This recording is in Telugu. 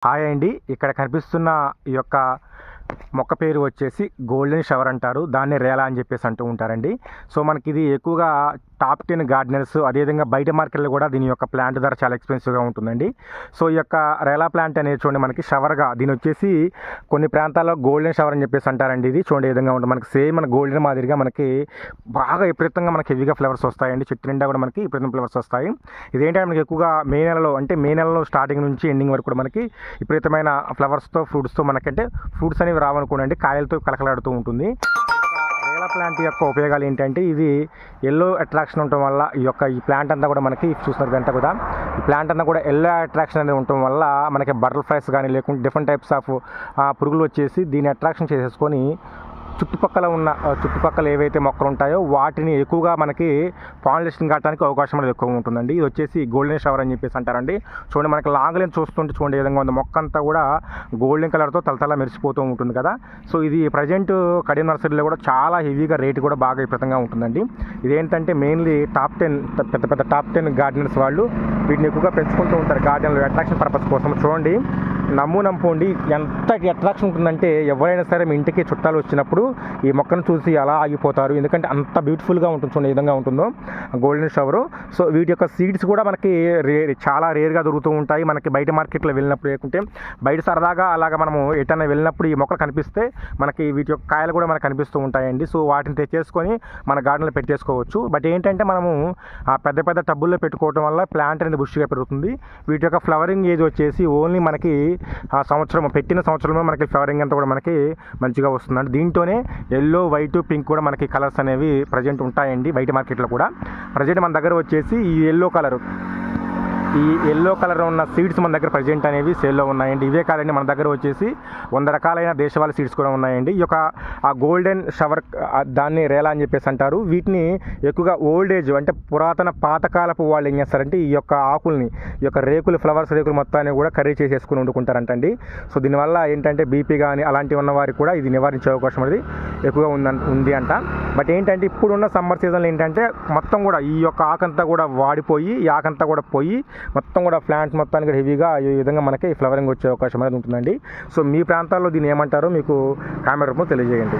హాయ్ అండి. ఇక్కడ కనిపిస్తున్న ఈ యొక్క మొక్క పేరు వచ్చేసి గోల్డెన్ షవర్ అంటారు. దాన్ని రేలా అని చెప్పేసి అంటూ ఉంటారండి. సో మనకి ఇది ఎక్కువగా టాప్ 10 గార్డెనర్స్, అదేవిధంగా బయట మార్కెట్లో కూడా దీని యొక్క ప్లాంట్ ధర చాలా ఎక్స్పెన్సివ్గా ఉంటుందండి. సో ఈ యొక్క రేలా ప్లాంట్ అనేది చూడండి, మనకి షవర్గా దీని వచ్చేసి కొన్ని ప్రాంతాల్లో గోల్డెన్ షవర్ అని చెప్పేసి అంటారండి. ఇది చూడండి ఏ విధంగా ఉంటుంది, మనకి సేమ్ మన గోల్డెన్ మాదిరిగా మనకి బాగా విపరీతంగా మనకి హెవీగా ఫ్లవర్స్ వస్తాయండి. చెట్టు నిండా కూడా మనకి విపరీతం ఫ్లవర్స్ వస్తాయి. ఇదేంటంటే మనకి ఎక్కువగా మే నెలలో స్టార్టింగ్ నుంచి ఎండింగ్ వరకు కూడా మనకి విపరీతమైన ఫ్లవర్స్తో ఫ్రూట్స్తో మనకంటే ఫ్రూట్స్ అనేవి రావనుకోండి, కాయలతో కలకలాడుతూ ఉంటుంది. రేలా ప్లాంట్ యొక్క ఉపయోగాలు ఏంటంటే, ఇది ఎల్లో అట్రాక్షన్ ఉండటం వల్ల ఈ ప్లాంట్ అంతా కూడా మనకి చూస్తున్నారు వెంట కూడా ఈ ప్లాంట్ అంతా కూడా ఎల్లో అట్రాక్షన్ అనేది ఉండటం వల్ల మనకి బటర్ఫ్లైస్ కానీ లేకుంటే డిఫరెంట్ టైప్స్ ఆఫ్ పురుగులు వచ్చేసి దీన్ని అట్రాక్షన్ చేసేసుకొని చుట్టుపక్కల ఏవైతే మొక్కలు ఉంటాయో వాటిని ఎక్కువగా మనకి పాలినేషన్ కావడానికి అవకాశం అనేది ఎక్కువ ఉంటుందండి. ఇది వచ్చేసి గోల్డెన్ షవర్ అని చెప్పేసి అంటారండి. చూడండి మనకి లాంగ్లెన్స్ చూస్తుంటే చూడండి ఏ విధంగా ఉంది, మొక్క అంతా కూడా గోల్డెన్ కలర్తో తలతల మెరిసిపోతూ ఉంటుంది కదా. సో ఇది ప్రజెంట్ కడియం నర్సరీలో కూడా చాలా హెవీగా రేటు కూడా బాగా విపరీతంగా ఉంటుందండి. ఇదేంటంటే మెయిన్లీ పెద్ద టాప్ 10 గార్డెనర్స్ వాళ్ళు వీటిని ఎక్కువగా పెంచుకుంటూ ఉంటారు గార్డెన్లో అట్రాక్షన్ పర్పస్ కోసం. చూడండి నమ్ముపోండి, ఎంత అట్రాక్షన్ ఉంటుందంటే ఎవరైనా సరే మీ ఇంటికి చుట్టాలు వచ్చినప్పుడు ఈ మొక్కను చూసి అలా ఆగిపోతారు, ఎందుకంటే అంత బ్యూటిఫుల్గా ఉంటుంది. చూడండి ఏ విధంగా ఉంటుందో గోల్డెన్ షవర్. సో వీటి యొక్క సీడ్స్ కూడా మనకి చాలా రేర్గా దొరుకుతూ ఉంటాయి. మనకి బయట మార్కెట్లో వెళ్ళినప్పుడు లేకుంటే బయట సరదాగా అలాగా మనము ఎటైనా వెళ్ళినప్పుడు ఈ మొక్కలు కనిపిస్తే మనకి వీటి యొక్క కాయలు కూడా మనకు కనిపిస్తూ ఉంటాయండి. సో వాటిని తెచ్చేసుకొని మన గార్డెన్లో పెట్టేసుకోవచ్చు. బట్ ఏంటంటే మనము ఆ పెద్ద టబ్బుల్లో పెట్టుకోవడం వల్ల ప్లాంట్ అనేది బుష్గా పెరుగుతుంది. వీటి యొక్క ఫ్లవరింగ్ ఏజ్ వచ్చేసి ఓన్లీ మనకి పెట్టిన సంవత్సరంలో మనకి ఫ్లవరింగ్ అంతా కూడా మనకి మంచిగా వస్తుందండి. దీంట్లోనే ఎల్లో, వైట్, పింక్ కూడా మనకి కలర్స్ అనేవి ప్రజెంట్ ఉంటాయండి బయట మార్కెట్లో కూడా. ప్రజెంట్ మన దగ్గర వచ్చేసి ఈ ఎల్లో కలర్ ఉన్న సీడ్స్ మన దగ్గర ప్రజెంట్ అనేవి సేల్లో ఉన్నాయండి. ఇవే కాదండి, మన దగ్గర వచ్చేసి 100 రకాలైన దేశవాళీ సీడ్స్ కూడా ఉన్నాయండి. ఈ యొక్క ఆ గోల్డెన్ షవర్ దాన్ని రేలా అని చెప్పేసి అంటారు. వీటిని ఎక్కువగా ఓల్డ్ ఏజ్ అంటే పురాతన పాతకాలపు వాళ్ళు ఏం చేస్తారంటే ఈ యొక్క ఆకుల్ని, ఈ యొక్క ఫ్లవర్స్ రేకులు మొత్తాన్ని కూడా కర్రీ చేసేసుకుని వండుకుంటారంటండి. సో దీనివల్ల ఏంటంటే బీపీ కానీ అలాంటివి ఉన్న వారికి కూడా ఇది నివారించే అవకాశం అనేది ఎక్కువగా ఉంది అంట. బట్ ఏంటంటే ఇప్పుడున్న సమ్మర్ సీజన్లో ఏంటంటే మొత్తం కూడా ఈ యొక్క ఆకంతా కూడా వాడిపోయి, ఈ ఆకంతా కూడా పోయి మొత్తం కూడా ప్లాంట్స్ మొత్తానికి హెవీగా ఈ విధంగా మనకి ఫ్లవరింగ్ వచ్చే అవకాశం అనేది ఉంటుందండి. సో మీ ప్రాంతాల్లో దీన్ని ఏమంటారో మీకు కామెంట్ రూపంలో తెలియజేయండి.